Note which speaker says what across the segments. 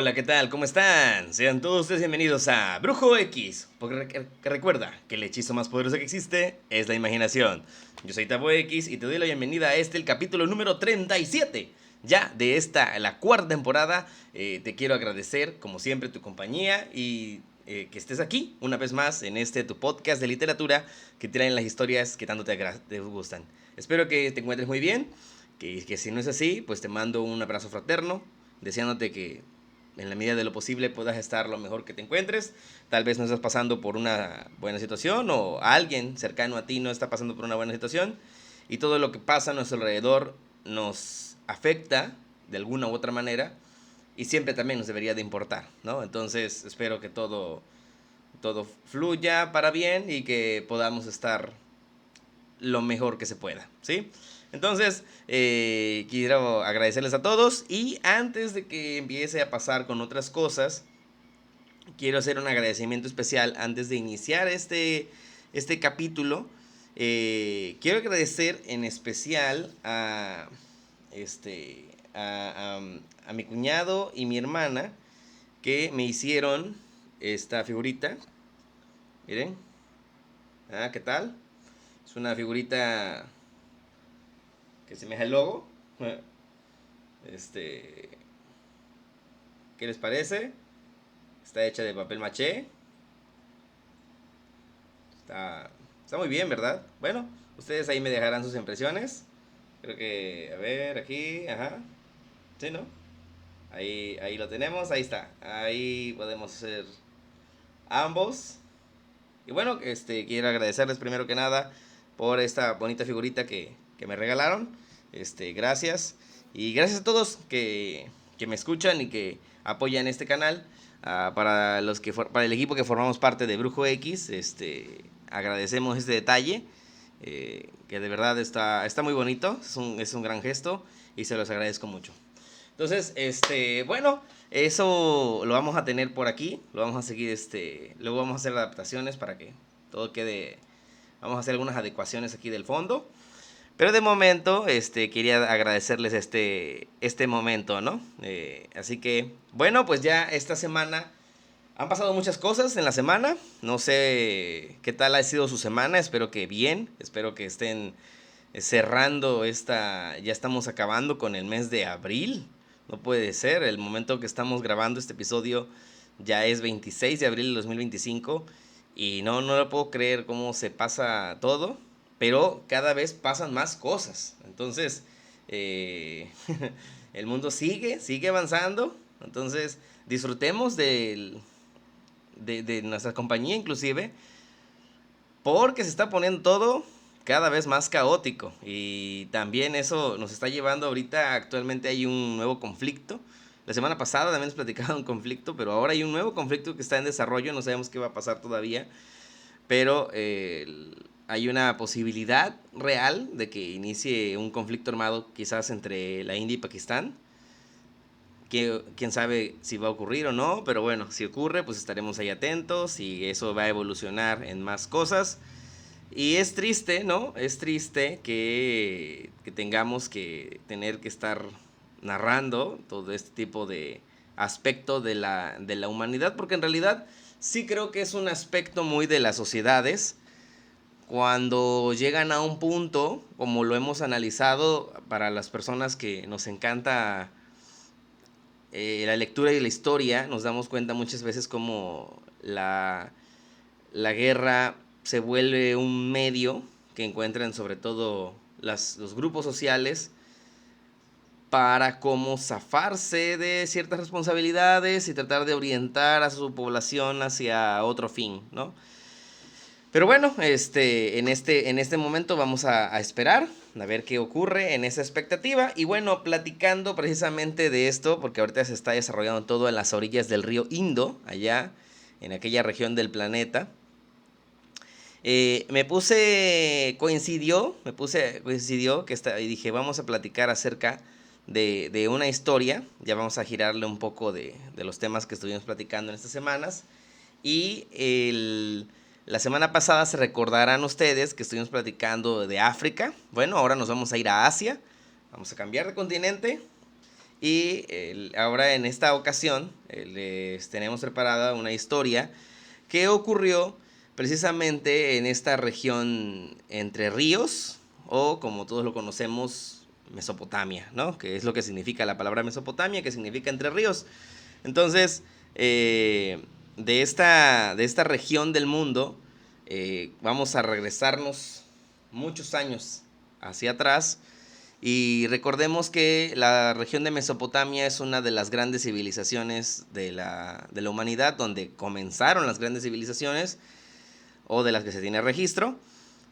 Speaker 1: Hola, ¿qué tal? ¿Cómo están? Sean todos ustedes bienvenidos a Brujo X, porque recuerda que el hechizo más poderoso que existe es la imaginación. Yo soy Tabo X y te doy la bienvenida a el capítulo número 37, ya de la cuarta temporada. Te quiero agradecer, como siempre, tu compañía y que estés aquí una vez más en tu podcast de literatura que traen las historias que tanto te gustan. Espero que te encuentres muy bien, que si no es así, pues te mando un abrazo fraterno, deseándote que en la medida de lo posible puedas estar lo mejor que te encuentres. Tal vez no estás pasando por una buena situación o alguien cercano a ti no está pasando por una buena situación y todo lo que pasa a nuestro alrededor nos afecta de alguna u otra manera y siempre también nos debería de importar, ¿no? Entonces espero que todo fluya para bien y que podamos estar lo mejor que se pueda, ¿sí? Entonces, quiero agradecerles a todos y antes de que empiece a pasar con otras cosas, quiero hacer un agradecimiento especial antes de iniciar este capítulo. Quiero agradecer en especial este, a, a mi cuñado y mi hermana que me hicieron esta figurita. Miren, ¿qué tal? Es una figurita que semeja el logo. Este, ¿Qué les parece? Está hecha de papel maché. Está muy bien, ¿verdad? Bueno, ustedes ahí me dejarán sus impresiones. Creo que, a ver, aquí, ajá. Sí, ¿no? Ahí lo tenemos, ahí está. Ahí podemos hacer ambos. Y bueno, quiero agradecerles primero que nada por esta bonita figurita que me regalaron. Gracias. Y gracias a todos que me escuchan y que apoyan este canal. Para el equipo que formamos parte de Brujo X, agradecemos este detalle. Que de verdad está muy bonito. Es un gran gesto y se los agradezco mucho. Entonces, bueno, eso lo vamos a tener por aquí. Lo vamos a seguir, luego vamos a hacer adaptaciones para que todo quede. Vamos a hacer algunas adecuaciones aquí del fondo. Pero de momento, quería agradecerles este momento, ¿no? Así que, bueno, pues ya esta semana han pasado muchas cosas en la semana. No sé qué tal ha sido su semana. Espero que bien. Espero que estén cerrando ya estamos acabando con el mes de abril. No puede ser, el momento que estamos grabando este episodio ya es 26 de abril de 2025 y no lo puedo creer cómo se pasa todo, pero cada vez pasan más cosas. Entonces, el mundo sigue avanzando. Entonces, disfrutemos de nuestra compañía inclusive, porque se está poniendo todo cada vez más caótico y también eso nos está llevando ahorita. Actualmente hay un nuevo conflicto. La semana pasada también nos platicaba un conflicto, pero ahora hay un nuevo conflicto que está en desarrollo. No sabemos qué va a pasar todavía, pero hay una posibilidad real de que inicie un conflicto armado quizás entre la India y Pakistán. Quién sabe si va a ocurrir o no, pero bueno, si ocurre, pues estaremos ahí atentos y eso va a evolucionar en más cosas. Y es triste, ¿no? Es triste que tengamos que tener que estar narrando todo este tipo de aspecto de la humanidad, porque en realidad sí creo que es un aspecto muy de las sociedades cuando llegan a un punto, como lo hemos analizado para las personas que nos encanta la lectura y la historia, nos damos cuenta muchas veces como la guerra se vuelve un medio que encuentran sobre todo los grupos sociales para cómo zafarse de ciertas responsabilidades y tratar de orientar a su población hacia otro fin, ¿no? Pero bueno, en este momento vamos a esperar a ver qué ocurre en esa expectativa. Y bueno, platicando precisamente de esto, porque ahorita se está desarrollando todo en las orillas del río Indo, allá en aquella región del planeta. Coincidió y dije, vamos a platicar acerca de una historia. Ya vamos a girarle un poco de los temas que estuvimos platicando en estas semanas. Y la semana pasada se recordarán ustedes que estuvimos platicando de África. Bueno, ahora nos vamos a ir a Asia. Vamos a cambiar de continente. Y ahora en esta ocasión les tenemos preparada una historia que ocurrió precisamente en esta región Entre Ríos, o como todos lo conocemos, Mesopotamia, ¿no? Que es lo que significa la palabra Mesopotamia, que significa Entre Ríos. Entonces, de esta región del mundo, vamos a regresarnos muchos años hacia atrás. Y recordemos que la región de Mesopotamia es una de las grandes civilizaciones de la humanidad, donde comenzaron las grandes civilizaciones, o de las que se tiene registro.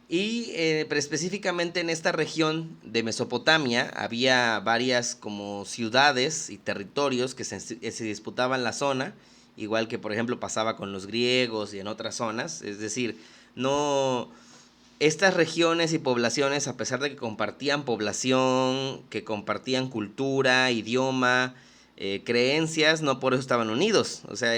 Speaker 1: Y pero específicamente en esta región de Mesopotamia había varias como ciudades y territorios que se disputaban la zona, igual que por ejemplo pasaba con los griegos y en otras zonas. Es decir, no, estas regiones y poblaciones, a pesar de que compartían población, que compartían cultura, idioma, creencias, no por eso estaban unidos. O sea,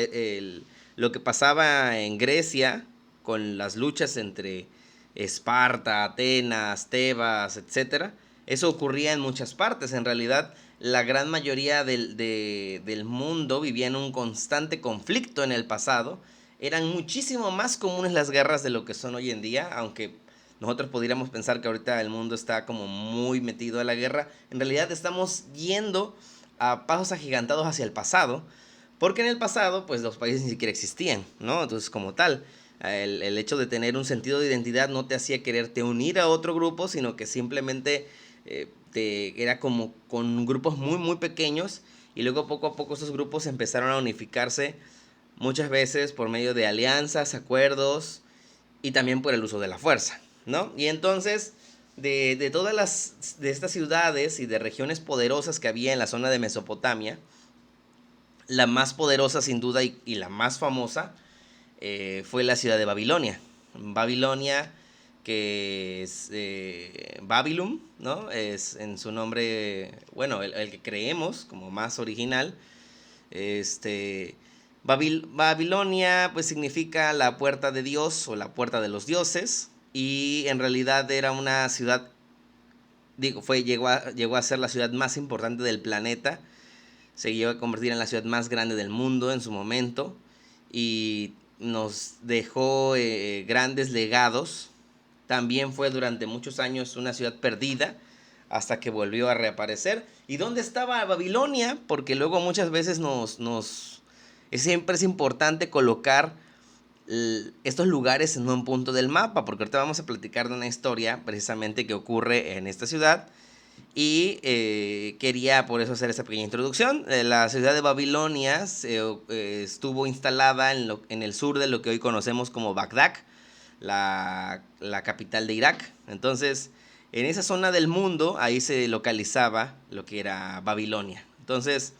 Speaker 1: lo que pasaba en Grecia con las luchas entre Esparta, Atenas, Tebas, etcétera, eso ocurría en muchas partes. En realidad, la gran mayoría del mundo vivía en un constante conflicto en el pasado. Eran muchísimo más comunes las guerras de lo que son hoy en día, aunque nosotros podríamos pensar que ahorita el mundo está como muy metido a la guerra. En realidad estamos yendo a pasos agigantados hacia el pasado, porque en el pasado pues los países ni siquiera existían, ¿no? Entonces como tal, el hecho de tener un sentido de identidad no te hacía quererte unir a otro grupo, sino que simplemente era como con grupos muy muy pequeños, y luego poco a poco esos grupos empezaron a unificarse, muchas veces por medio de alianzas, acuerdos y también por el uso de la fuerza, ¿no? Y entonces, de todas de estas ciudades y de regiones poderosas que había en la zona de Mesopotamia, la más poderosa sin duda y la más famosa fue la ciudad de Babilonia. Babilonia, que es Babylon, ¿no? Es en su nombre, bueno, el que creemos como más original. Este, Babilonia pues significa la puerta de Dios o la puerta de los dioses, y en realidad era una ciudad, digo, llegó a ser la ciudad más importante del planeta. Se llegó a convertir en la ciudad más grande del mundo en su momento, y nos dejó grandes legados. También fue durante muchos años una ciudad perdida, hasta que volvió a reaparecer. ¿Y dónde estaba Babilonia? Porque luego muchas veces siempre es importante colocar estos lugares en un punto del mapa, porque ahorita vamos a platicar de una historia precisamente que ocurre en esta ciudad. Y quería por eso hacer esa pequeña introducción. La ciudad de Babilonia estuvo instalada en el sur de lo que hoy conocemos como Bagdad, la capital de Irak. Entonces, en esa zona del mundo, ahí se localizaba lo que era Babilonia. Entonces,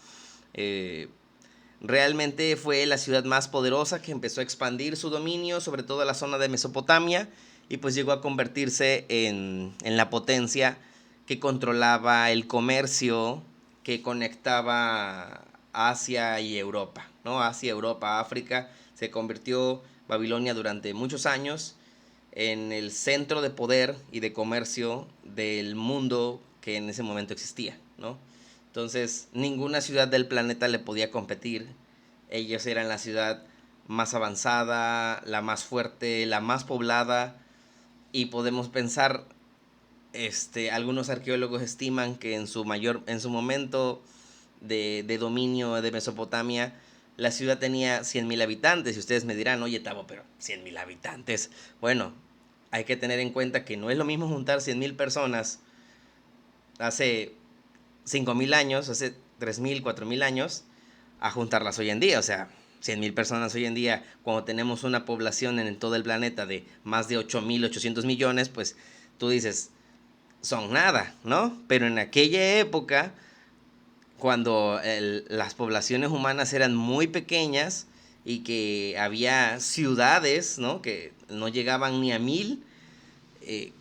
Speaker 1: realmente fue la ciudad más poderosa, que empezó a expandir su dominio sobre toda la zona de Mesopotamia, y pues llegó a convertirse en la potencia que controlaba el comercio que conectaba Asia y Europa, ¿no? Asia, Europa, África. Se convirtió Babilonia durante muchos años en el centro de poder y de comercio del mundo que en ese momento existía, ¿no? Entonces, ninguna ciudad del planeta le podía competir. Ellos eran la ciudad más avanzada, la más fuerte, la más poblada, y podemos pensar, algunos arqueólogos estiman que en su momento de dominio de Mesopotamia, la ciudad tenía 100.000 habitantes. Y ustedes me dirán, oye, Tavo, pero 100.000 habitantes. Bueno, hay que tener en cuenta que no es lo mismo juntar 100.000 personas hace 5.000 años, hace 3.000, 4.000 años, a juntarlas hoy en día. O sea, 100.000 personas hoy en día, cuando tenemos una población en todo el planeta de más de 8.800 millones, pues tú dices, son nada, ¿no? Pero en aquella época, cuando las poblaciones humanas eran muy pequeñas y que había ciudades, ¿no? Que no llegaban ni a 1.000,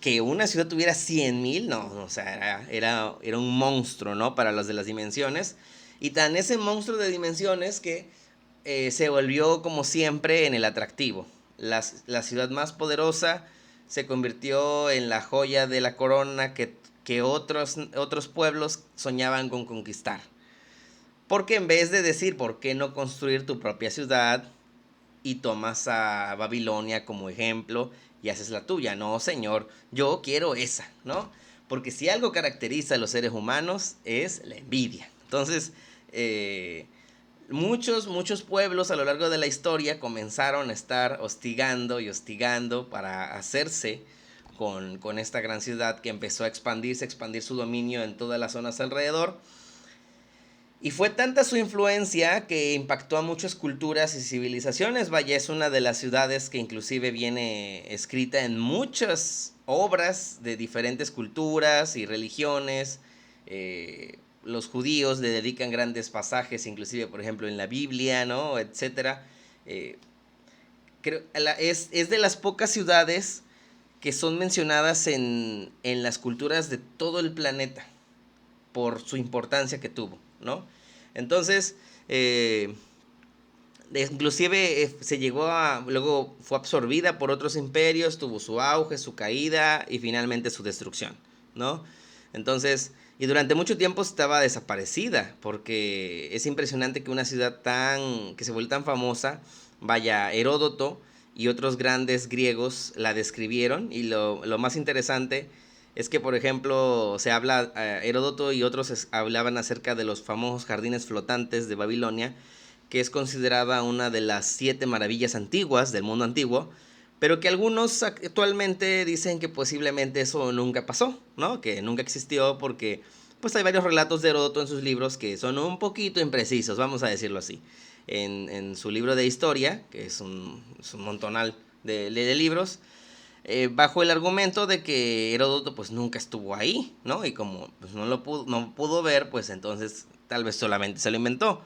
Speaker 1: que una ciudad tuviera 100.000, no, o sea, era un monstruo, ¿no? Para los de las dimensiones. Y tan ese monstruo de dimensiones que se volvió, como siempre, en el atractivo. La ciudad más poderosa se convirtió en la joya de la corona que otros pueblos soñaban con conquistar. Porque en vez de decir, ¿por qué no construir tu propia ciudad? Y tomas a Babilonia como ejemplo y haces la tuya. No, señor, yo quiero esa, ¿no? Porque si algo caracteriza a los seres humanos es la envidia. Entonces, muchos pueblos a lo largo de la historia comenzaron a estar hostigando y hostigando para hacerse con esta gran ciudad que empezó a expandir su dominio en todas las zonas alrededor. Y fue tanta su influencia que impactó a muchas culturas y civilizaciones. Vaya, es una de las ciudades que inclusive viene escrita en muchas obras de diferentes culturas y religiones. Los judíos le dedican grandes pasajes, inclusive, por ejemplo, en la Biblia, ¿no? Etcétera. Eh, es de las pocas ciudades que son mencionadas en las culturas de todo el planeta por su importancia que tuvo, ¿no? Entonces, inclusive se llegó a, luego fue absorbida por otros imperios, tuvo su auge, su caída y finalmente su destrucción, ¿no? Entonces, y durante mucho tiempo estaba desaparecida, porque es impresionante que una ciudad que se vuelve tan famosa, vaya, Heródoto y otros grandes griegos la describieron, y lo más interesante es que, por ejemplo, se habla, Heródoto y otros hablaban acerca de los famosos jardines flotantes de Babilonia, que es considerada una de las 7 maravillas antiguas del mundo antiguo, pero que algunos actualmente dicen que posiblemente eso nunca pasó, ¿no? Que nunca existió porque pues hay varios relatos de Heródoto en sus libros que son un poquito imprecisos, vamos a decirlo así. En su libro de historia, que es un montonal de libros, bajo el argumento de que Heródoto pues nunca estuvo ahí, ¿no? Y como pues, no pudo ver, pues entonces tal vez solamente se lo inventó.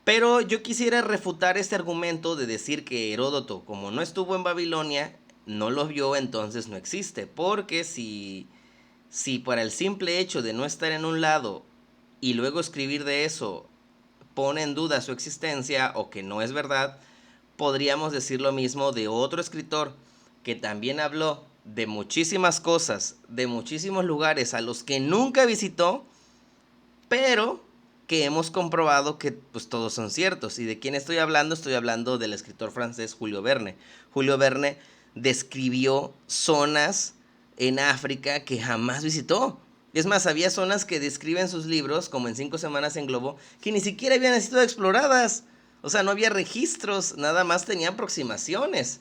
Speaker 1: Pero yo quisiera refutar este argumento de decir que Heródoto, como no estuvo en Babilonia, no lo vio, entonces no existe. Porque si para el simple hecho de no estar en un lado y luego escribir de eso pone en duda su existencia o que no es verdad, podríamos decir lo mismo de otro escritor que también habló de muchísimas cosas, de muchísimos lugares a los que nunca visitó, pero que hemos comprobado que pues todos son ciertos. ¿Y de quién estoy hablando? Estoy hablando del escritor francés Julio Verne. Julio Verne describió zonas en África que jamás visitó. Es más, había zonas que describe en sus libros, como en 5 semanas en Globo, que ni siquiera habían sido exploradas. O sea, no había registros, nada más tenía aproximaciones.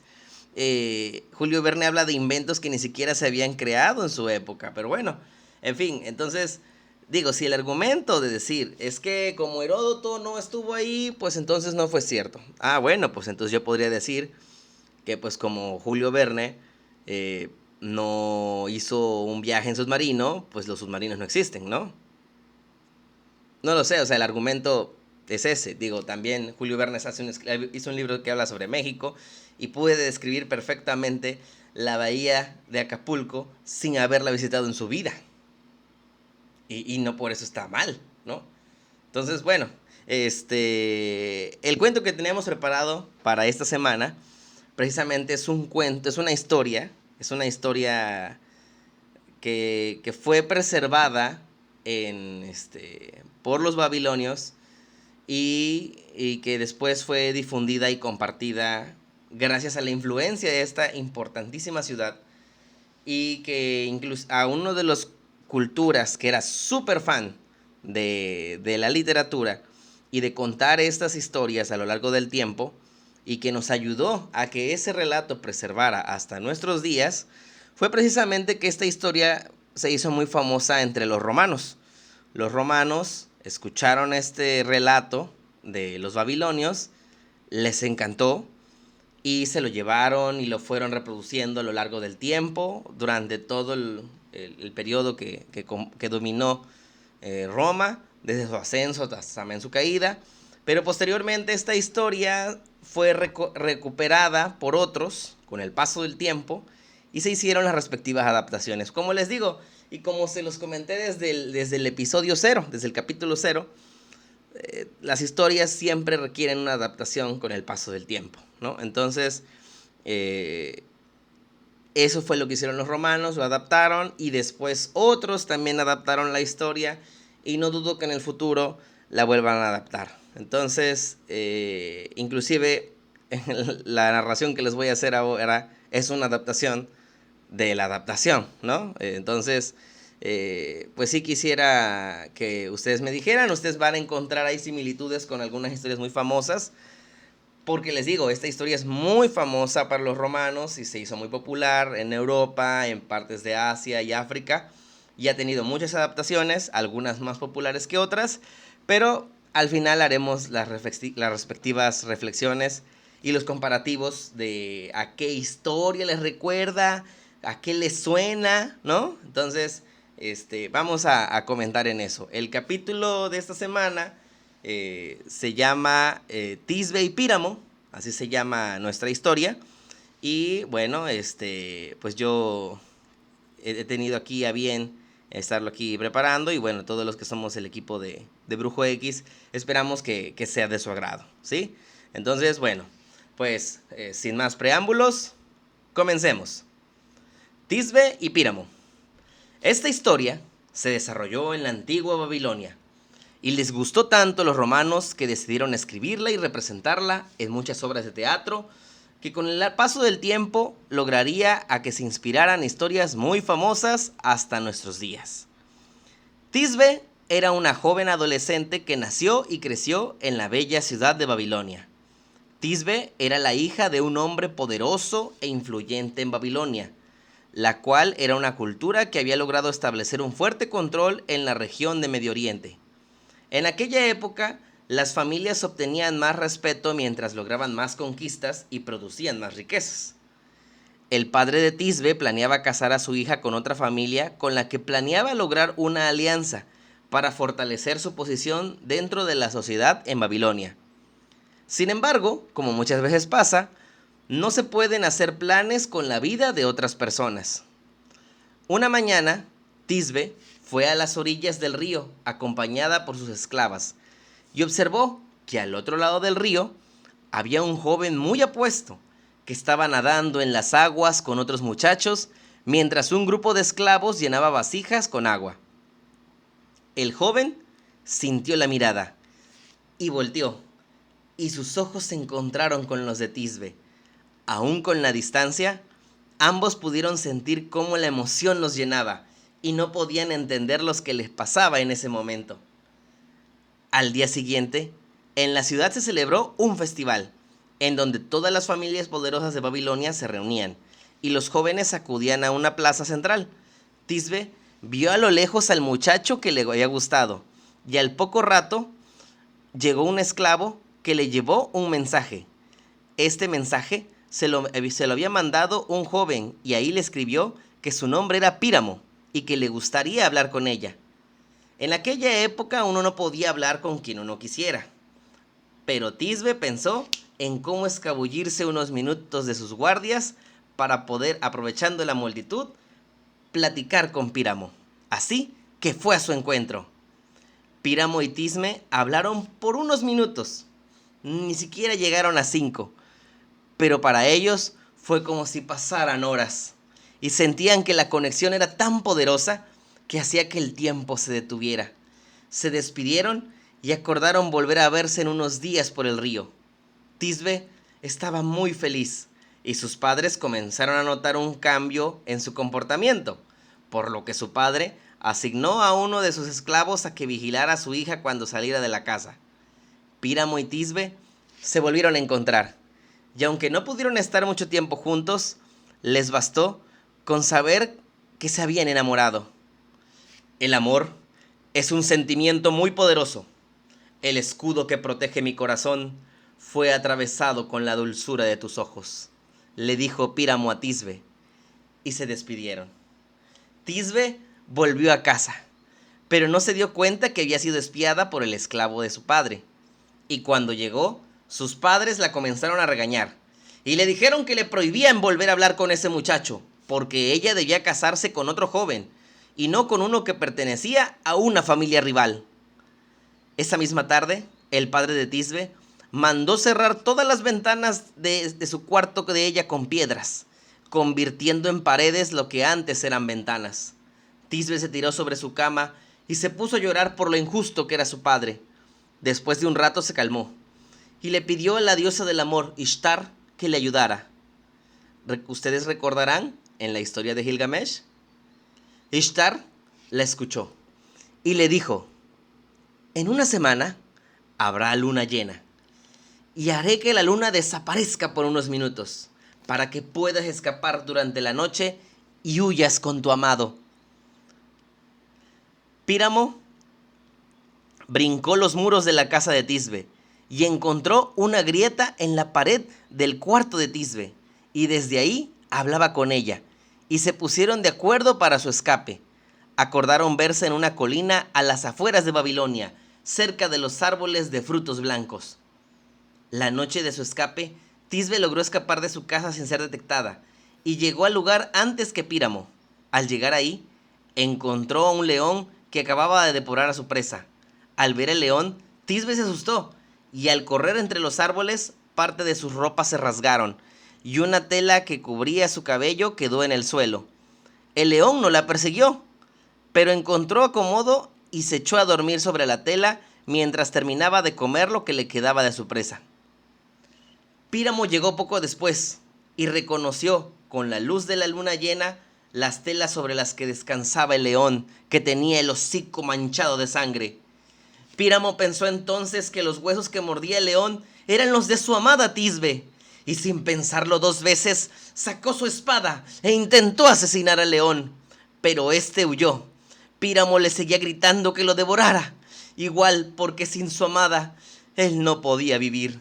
Speaker 1: Julio Verne habla de inventos que ni siquiera se habían creado en su época. Pero bueno, en fin, entonces digo, si el argumento de decir es que como Heródoto no estuvo ahí, pues entonces no fue cierto. Ah, bueno, pues entonces yo podría decir que pues como Julio Verne no hizo un viaje en submarino, pues los submarinos no existen, ¿no? No lo sé, o sea, el argumento es ese. Digo, también Julio Verne hizo un libro que habla sobre México y puede describir perfectamente la bahía de Acapulco sin haberla visitado en su vida. Y no por eso está mal, ¿no? Entonces, bueno, el cuento que teníamos preparado para esta semana, precisamente es un cuento, es una historia que fue preservada por los babilonios y que después fue difundida y compartida gracias a la influencia de esta importantísima ciudad y que incluso a uno de los culturas que era súper fan de la literatura y de contar estas historias a lo largo del tiempo y que nos ayudó a que ese relato preservara hasta nuestros días, fue precisamente que esta historia se hizo muy famosa entre los romanos. Los romanos escucharon este relato de los babilonios, les encantó y se lo llevaron y lo fueron reproduciendo a lo largo del tiempo, durante todo el periodo que dominó Roma, desde su ascenso hasta también su caída. Pero posteriormente esta historia fue recuperada por otros con el paso del tiempo y se hicieron las respectivas adaptaciones. Como les digo, y como se los comenté desde el episodio 0, desde el capítulo 0, las historias siempre requieren una adaptación con el paso del tiempo, ¿no? Entonces, eso fue lo que hicieron los romanos, lo adaptaron y después otros también adaptaron la historia y no dudo que en el futuro la vuelvan a adaptar. Entonces, inclusive la narración que les voy a hacer ahora es una adaptación de la adaptación, ¿no? Entonces, pues sí quisiera que ustedes me dijeran, ustedes van a encontrar ahí similitudes con algunas historias muy famosas, porque les digo, esta historia es muy famosa para los romanos y se hizo muy popular en Europa, en partes de Asia y África, y ha tenido muchas adaptaciones, algunas más populares que otras, pero al final haremos las respectivas reflexiones y los comparativos de a qué historia les recuerda, a qué les suena, ¿no? Entonces, vamos a comentar en eso. El capítulo de esta semana se llama Tisbe y Píramo, así se llama nuestra historia. Y bueno, pues yo he tenido aquí a bien estarlo aquí preparando, y bueno, todos los que somos el equipo de Brujo X esperamos que sea de su agrado, ¿sí? Entonces, bueno, pues sin más preámbulos, comencemos. Tisbe y Píramo. Esta historia se desarrolló en la antigua Babilonia, y les gustó tanto a los romanos que decidieron escribirla y representarla en muchas obras de teatro, que con el paso del tiempo lograría a que se inspiraran historias muy famosas hasta nuestros días. Tisbe era una joven adolescente que nació y creció en la bella ciudad de Babilonia. Tisbe era la hija de un hombre poderoso e influyente en Babilonia, la cual era una cultura que había logrado establecer un fuerte control en la región de Medio Oriente. En aquella época, las familias obtenían más respeto mientras lograban más conquistas y producían más riquezas. El padre de Tisbe planeaba casar a su hija con otra familia con la que planeaba lograr una alianza para fortalecer su posición dentro de la sociedad en Babilonia. Sin embargo, como muchas veces pasa, no se pueden hacer planes con la vida de otras personas. Una mañana, Tisbe fue a las orillas del río acompañada por sus esclavas y observó que al otro lado del río había un joven muy apuesto que estaba nadando en las aguas con otros muchachos mientras un grupo de esclavos llenaba vasijas con agua. El joven sintió la mirada y volteó, y sus ojos se encontraron con los de Tisbe. Aún con la distancia, ambos pudieron sentir cómo la emoción los llenaba y no podían entender lo que les pasaba en ese momento. Al día siguiente, en la ciudad se celebró un festival, en donde todas las familias poderosas de Babilonia se reunían, y los jóvenes acudían a una plaza central. Tisbe vio a lo lejos al muchacho que le había gustado, y al poco rato llegó un esclavo que le llevó un mensaje. Este mensaje se lo había mandado un joven, y ahí le escribió que su nombre era Píramo y que le gustaría hablar con ella. En aquella época uno no podía hablar con quien uno quisiera, pero Tisbe pensó en cómo escabullirse unos minutos de sus guardias para poder, aprovechando la multitud, platicar con Píramo. Así que fue a su encuentro. Píramo y Tisbe hablaron por unos minutos, ni siquiera llegaron a 5, pero para ellos fue como si pasaran horas, y sentían que la conexión era tan poderosa que hacía que el tiempo se detuviera. Se despidieron y acordaron volver a verse en unos días por el río. Tisbe estaba muy feliz, y sus padres comenzaron a notar un cambio en su comportamiento, por lo que su padre asignó a uno de sus esclavos a que vigilara a su hija cuando saliera de la casa. Píramo y Tisbe se volvieron a encontrar, y aunque no pudieron estar mucho tiempo juntos, les bastó con saber que se habían enamorado. El amor es un sentimiento muy poderoso. El escudo que protege mi corazón fue atravesado con la dulzura de tus ojos, le dijo Píramo a Tisbe, y se despidieron. Tisbe volvió a casa, pero no se dio cuenta que había sido espiada por el esclavo de su padre. Y cuando llegó, sus padres la comenzaron a regañar y le dijeron que le prohibían volver a hablar con ese muchacho, porque ella debía casarse con otro joven y no con uno que pertenecía a una familia rival. Esa misma tarde, el padre de Tisbe mandó cerrar todas las ventanas de su cuarto de ella con piedras, convirtiendo en paredes lo que antes eran ventanas. Tisbe se tiró sobre su cama y se puso a llorar por lo injusto que era su padre. Después de un rato se calmó y le pidió a la diosa del amor, Ishtar, que le ayudara. ¿Ustedes recordarán en la historia de Gilgamesh? Ishtar la escuchó y le dijo: en una semana habrá luna llena y haré que la luna desaparezca por unos minutos para que puedas escapar durante la noche y huyas con tu amado. Píramo brincó los muros de la casa de Tisbe y encontró una grieta en la pared del cuarto de Tisbe, y desde ahí hablaba con ella, y se pusieron de acuerdo para su escape. Acordaron verse en una colina a las afueras de Babilonia, cerca de los árboles de frutos blancos. La noche de su escape, Tisbe logró escapar de su casa sin ser detectada, y llegó al lugar antes que Píramo. Al llegar ahí, encontró a un león que acababa de devorar a su presa. Al ver el león, Tisbe se asustó, y al correr entre los árboles, parte de sus ropas se rasgaron, y una tela que cubría su cabello quedó en el suelo. El león no la persiguió, pero encontró acomodo y se echó a dormir sobre la tela mientras terminaba de comer lo que le quedaba de su presa. Píramo llegó poco después y reconoció, con la luz de la luna llena, las telas sobre las que descansaba el león, que tenía el hocico manchado de sangre. Píramo pensó entonces que los huesos que mordía el león eran los de su amada Tisbe, y sin pensarlo dos veces, sacó su espada e intentó asesinar al león, pero éste huyó. Píramo le seguía gritando que lo devorara, igual porque sin su amada él no podía vivir.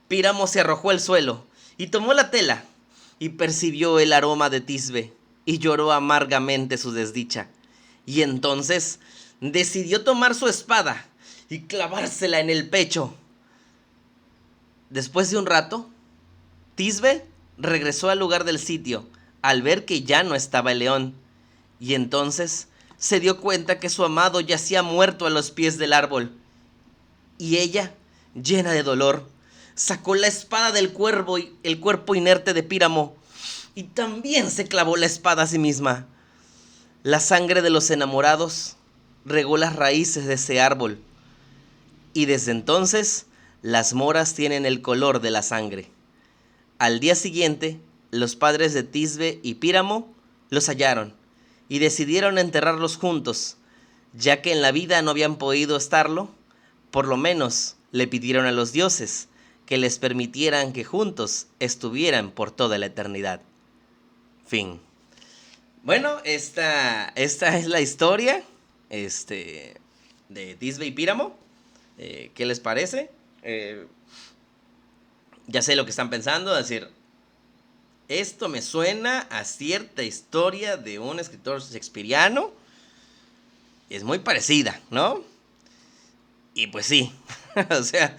Speaker 1: Píramo se arrojó al suelo y tomó la tela y percibió el aroma de Tisbe y lloró amargamente su desdicha. Y entonces decidió tomar su espada y clavársela en el pecho. Después de un rato, Tisbe regresó al lugar del sitio al ver que ya no estaba el león. Y entonces se dio cuenta que su amado yacía muerto a los pies del árbol. Y ella, llena de dolor, sacó la espada del cuervo y el cuerpo inerte de Píramo, y también se clavó la espada a sí misma. La sangre de los enamorados regó las raíces de ese árbol, y desde entonces las moras tienen el color de la sangre. Al día siguiente, los padres de Tisbe y Píramo los hallaron y decidieron enterrarlos juntos, ya que en la vida no habían podido estarlo. Por lo menos le pidieron a los dioses que les permitieran que juntos estuvieran por toda la eternidad. Fin. Bueno, esta es la historia de Tisbe y Píramo. ¿Qué les parece? Ya sé lo que están pensando, es decir, esto me suena a cierta historia de un escritor shakespeariano. Es muy parecida, ¿no? Y pues sí, o sea,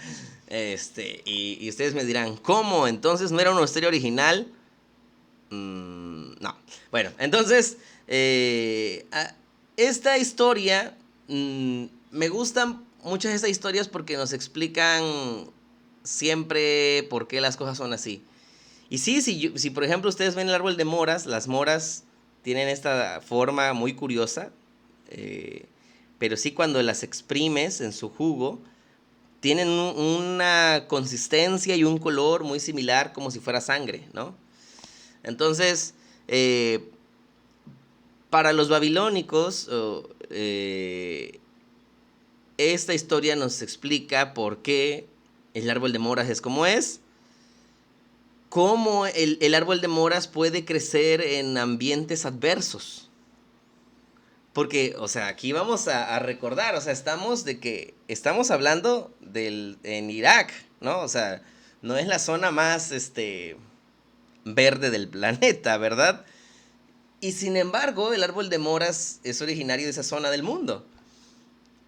Speaker 1: y ustedes me dirán, ¿cómo? Entonces no era una historia original. No. Bueno, entonces, esta historia, me gustan muchas de estas historias porque nos explican siempre por qué las cosas son así. Y sí, si por ejemplo ustedes ven el árbol de moras, las moras tienen esta forma muy curiosa, pero sí cuando las exprimes en su jugo, tienen una consistencia y un color muy similar como si fuera sangre, ¿no? Entonces, para los babilónicos, esta historia nos explica por qué el árbol de moras es como es, cómo el árbol de moras puede crecer en ambientes adversos. Porque, o sea, aquí vamos a recordar, o sea, estamos hablando en Irak, ¿no? O sea, no es la zona más, verde del planeta, ¿verdad? Y sin embargo, el árbol de moras es originario de esa zona del mundo.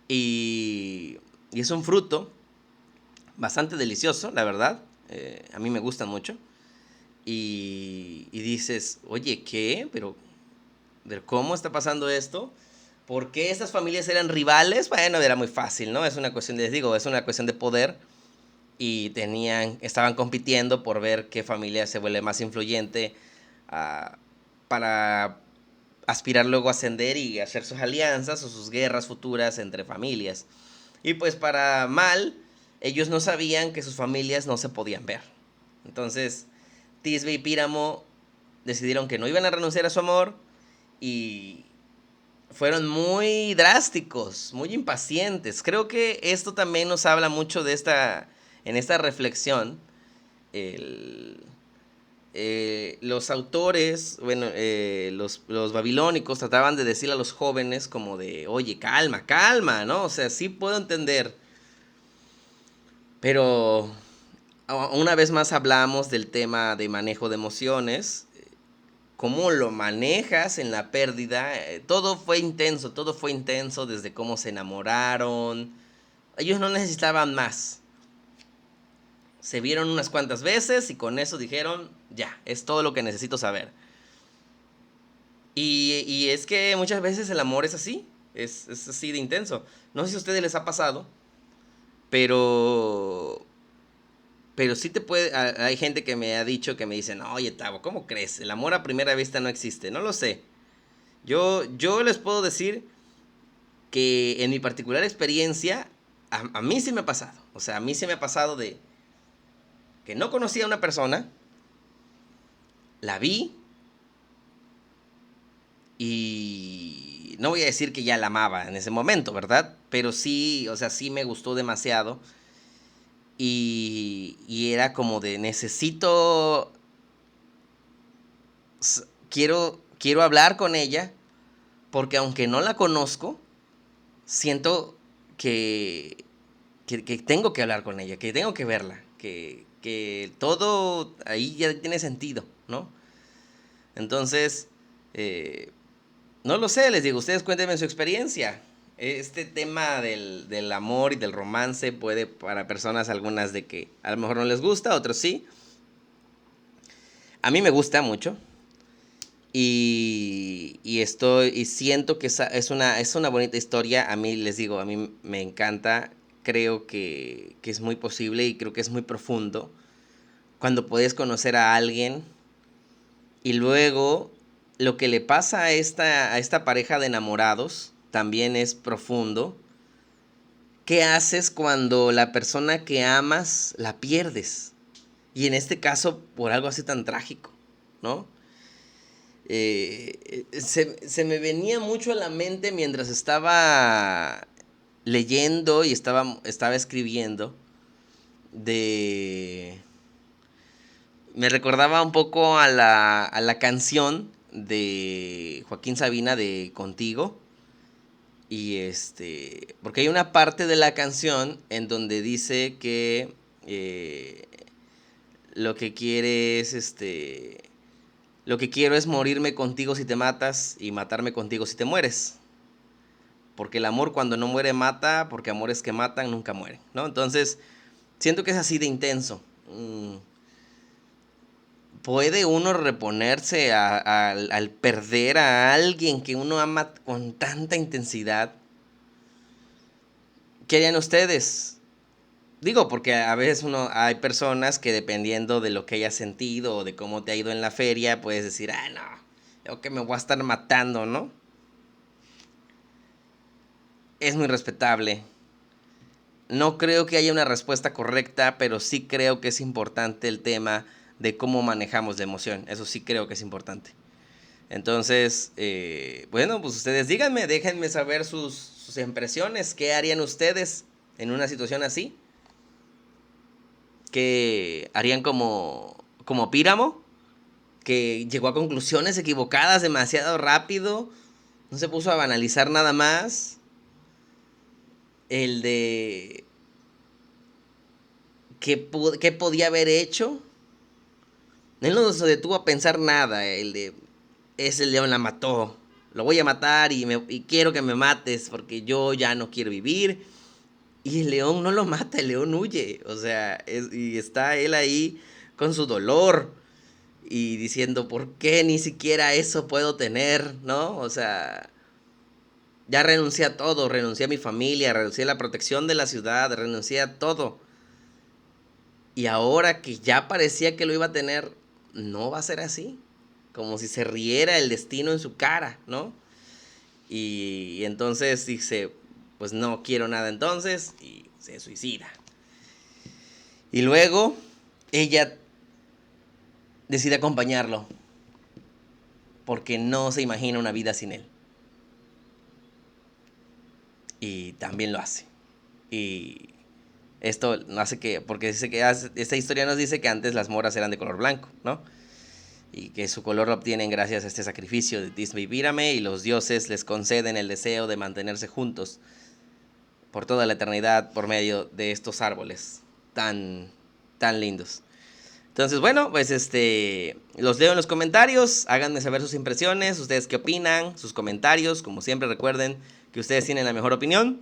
Speaker 1: Y es un fruto bastante delicioso, la verdad. A mí me gustan mucho. Y dices, oye, ¿qué? Pero ¿cómo está pasando esto? ¿Por qué estas familias eran rivales? Bueno, era muy fácil, ¿no? Es una cuestión es una cuestión de poder. Y estaban compitiendo por ver qué familia se vuelve más influyente, para aspirar luego a ascender y hacer sus alianzas o sus guerras futuras entre familias. Y pues para mal, ellos no sabían que sus familias no se podían ver. Entonces, Tisbe y Píramo decidieron que no iban a renunciar a su amor y fueron muy drásticos, muy impacientes. Creo que esto también nos habla mucho de en esta reflexión. El, los autores, bueno, los babilónicos trataban de decirle a los jóvenes como de, oye, calma, calma, ¿no? O sea, sí puedo entender, pero una vez más hablamos del tema de manejo de emociones, cómo lo manejas en la pérdida. Todo fue intenso desde cómo se enamoraron. Ellos no necesitaban más. Se vieron unas cuantas veces y con eso dijeron, ya, es todo lo que necesito saber. Y es que muchas veces el amor es así, es así de intenso. No sé si a ustedes les ha pasado, pero pero sí te puede. Hay gente que me ha dicho, que me dicen, oye, Tavo, ¿cómo crees? El amor a primera vista no existe. No lo sé. Yo les puedo decir que en mi particular experiencia, a mí sí me ha pasado. O sea, a mí sí me ha pasado de que no conocía a una persona, la vi y no voy a decir que ya la amaba en ese momento, ¿verdad? Pero sí, o sea, sí me gustó demasiado. Y era como de necesito, quiero hablar con ella, porque aunque no la conozco, siento que, que tengo que hablar con ella, que tengo que verla, que todo ahí ya tiene sentido, ¿no? Entonces, eh, no lo sé, les digo, ustedes cuéntenme su experiencia. Este tema del amor y del romance puede para personas algunas de que a lo mejor no les gusta, otros sí. A mí me gusta mucho. Y siento que es una bonita historia. A mí les digo, a mí me encanta. Creo que es muy posible y creo que es muy profundo. Cuando puedes conocer a alguien y luego lo que le pasa a esta pareja de enamorados también es profundo. ¿Qué haces cuando la persona que amas la pierdes? Y en este caso por algo así tan trágico, ¿no? Se me venía mucho a la mente mientras estaba leyendo y estaba escribiendo de... Me recordaba un poco a a la canción de Joaquín Sabina de Contigo. Y porque hay una parte de la canción en donde dice que lo que quiere es lo que quiero es morirme contigo si te matas y matarme contigo si te mueres. Porque el amor cuando no muere mata, porque amores que matan nunca mueren, ¿no? Entonces, siento que es así de intenso. ¿Puede uno reponerse al perder a alguien que uno ama con tanta intensidad? ¿Qué harían ustedes? Digo, porque a veces hay personas que dependiendo de lo que hayas sentido o de cómo te ha ido en la feria, puedes decir, no, yo que me voy a estar matando, ¿no? Es muy respetable. No creo que haya una respuesta correcta, pero sí creo que es importante el tema de cómo manejamos la emoción. Eso sí creo que es importante. Entonces, bueno, pues ustedes díganme, déjenme saber sus impresiones. ¿Qué harían ustedes en una situación así? ¿Qué harían como Píramo, que llegó a conclusiones equivocadas demasiado rápido? No se puso a banalizar nada más. El de qué podía haber hecho. Él no se detuvo a pensar nada. El de ese león la mató. Lo voy a matar y quiero que me mates porque yo ya no quiero vivir. Y el león no lo mata, el león huye. O sea, y está él ahí con su dolor y diciendo, ¿por qué ni siquiera eso puedo tener? ¿No? O sea, ya renuncié a todo. Renuncié a mi familia, renuncié a la protección de la ciudad, renuncié a todo. Y ahora que ya parecía que lo iba a tener, no va a ser así. Como si se riera el destino en su cara, ¿no? Y entonces dice, pues no quiero nada entonces, y se suicida. Y luego ella decide acompañarlo, porque no se imagina una vida sin él. Y también lo hace. Y esto no hace que, porque dice que esta historia nos dice que antes las moras eran de color blanco, ¿no? Y que su color lo obtienen gracias a este sacrificio de Tisbe y Pírame, y los dioses les conceden el deseo de mantenerse juntos por toda la eternidad por medio de estos árboles tan lindos. Entonces, bueno, pues los leo en los comentarios, háganme saber sus impresiones, ustedes qué opinan, sus comentarios, como siempre recuerden que ustedes tienen la mejor opinión.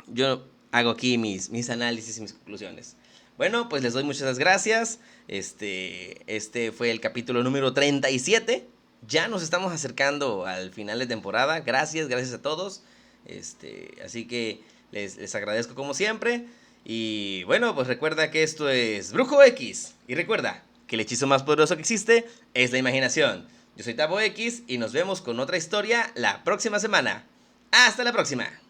Speaker 1: Yo hago aquí mis análisis y mis conclusiones. Bueno, pues les doy muchas gracias. Este fue el capítulo número 37. Ya nos estamos acercando al final de temporada. Gracias a todos. Así que les agradezco como siempre. Y bueno, pues recuerda que esto es Brujo X. Y recuerda que el hechizo más poderoso que existe es la imaginación. Yo soy Tabo X y nos vemos con otra historia la próxima semana. ¡Hasta la próxima!